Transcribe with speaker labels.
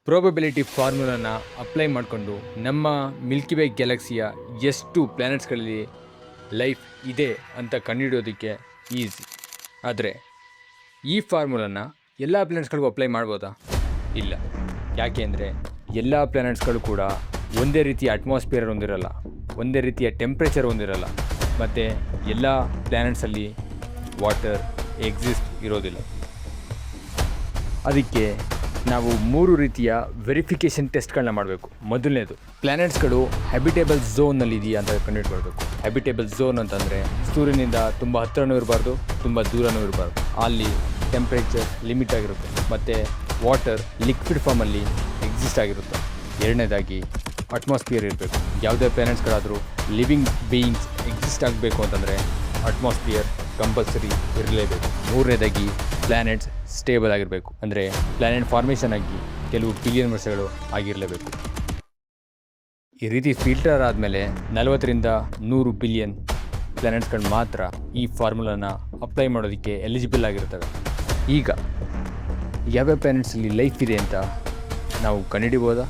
Speaker 1: Probability ಫಾರ್ಮುಲಾನ apply ಮಾಡಿಕೊಂಡು ನಮ್ಮ Milky way ಗ್ಯಾಲಕ್ಸಿಯ ಎಷ್ಟು ಪ್ಲ್ಯಾನೆಟ್ಸ್ಗಳಲ್ಲಿ ಲೈಫ್ ಇದೆ ಅಂತ ಕಂಡುಹಿಡಿಯೋದಕ್ಕೆ ಈಸಿ. ಆದರೆ ಈ ಫಾರ್ಮುಲಾನ ಎಲ್ಲ ಪ್ಲ್ಯಾನೆಟ್ಸ್ಗಳಿಗೂ ಅಪ್ಲೈ ಮಾಡ್ಬೋದಾ? ಇಲ್ಲ. ಯಾಕೆ ಅಂದರೆ ಎಲ್ಲ ಪ್ಲ್ಯಾನೆಟ್ಸ್ಗಳು ಕೂಡ ಒಂದೇ ರೀತಿಯ ಅಟ್ಮಾಸ್ಫಿಯರ್ ಹೊಂದಿರಲ್ಲ, ಒಂದೇ ರೀತಿಯ ಟೆಂಪ್ರೇಚರ್ ಹೊಂದಿರಲ್ಲ, ಮತ್ತು ಎಲ್ಲ ಪ್ಲ್ಯಾನೆಟ್ಸಲ್ಲಿ ವಾಟರ್ ಎಕ್ಸಿಸ್ಟ್ ಇರೋದಿಲ್ಲ. ಅದಕ್ಕೆ ನಾವು 3 ರೀತಿಯ ವೆರಿಫಿಕೇಷನ್ ಟೆಸ್ಟ್ಗಳನ್ನ ಮಾಡಬೇಕು. ಮೊದಲನೇದು, ಪ್ಲ್ಯಾನೆಟ್ಸ್ಗಳು ಹ್ಯಾಬಿಟೇಬಲ್ ಝೋನಲ್ಲಿ ಇದೆಯಾ ಅಂತ ಕಂಡುಹಿಡ್ಕೊಳ್ಬೇಕು. ಹ್ಯಾಬಿಟೇಬಲ್ ಝೋನ್ ಅಂತಂದರೆ ಸೂರ್ಯನಿಂದ ತುಂಬ ಹತ್ತಿರನೂ ಇರಬಾರ್ದು, ತುಂಬ ದೂರನೂ ಇರಬಾರ್ದು. ಅಲ್ಲಿ ಟೆಂಪ್ರೇಚರ್ ಲಿಮಿಟ್ ಆಗಿರುತ್ತೆ ಮತ್ತು ವಾಟರ್ ಲಿಕ್ವಿಡ್ ಫಾರ್ಮಲ್ಲಿ ಎಕ್ಸಿಸ್ಟ್ ಆಗಿರುತ್ತೆ. ಎರಡನೇದಾಗಿ, ಅಟ್ಮಾಸ್ಫಿಯರ್ ಇರಬೇಕು. ಯಾವುದೇ ಪ್ಲ್ಯಾನೆಟ್ಸ್ಗಳಾದರೂ ಲಿವಿಂಗ್ ಬೀಯಿಂಗ್ಸ್ ಎಕ್ಸಿಸ್ಟ್ ಆಗಬೇಕು ಅಂತಂದರೆ ಅಟ್ಮಾಸ್ಫಿಯರ್ ಕಂಪಲ್ಸರಿ ಇರಲೇಬೇಕು. ಮೂರನೇದಾಗಿ, ಪ್ಲ್ಯಾನೆಟ್ಸ್ ಸ್ಟೇಬಲ್ ಆಗಿರಬೇಕು. ಅಂದರೆ ಪ್ಲ್ಯಾನೆಟ್ ಫಾರ್ಮೇಷನ್ ಆಗಿ ಕೆಲವು ಬಿಲಿಯನ್ ವರ್ಷಗಳು ಆಗಿರಲೇಬೇಕು. ಈ ರೀತಿ ಫಿಲ್ಟರ್ ಆದಮೇಲೆ 40ರಿಂದ 100 ಬಿಲಿಯನ್ ಪ್ಲ್ಯಾನೆಟ್ಸ್ಗಳು ಮಾತ್ರ ಈ ಫಾರ್ಮುಲಾನ ಅಪ್ಲೈ ಮಾಡೋದಕ್ಕೆ ಎಲಿಜಿಬಲ್ ಆಗಿರ್ತವೆ. ಈಗ ಯಾವ್ಯಾವ ಪ್ಲ್ಯಾನೆಟ್ಸಲ್ಲಿ ಲೈಫ್ ಇದೆ ಅಂತ ನಾವು ಕಂಡುಹಿಡಿಬೋದಾ?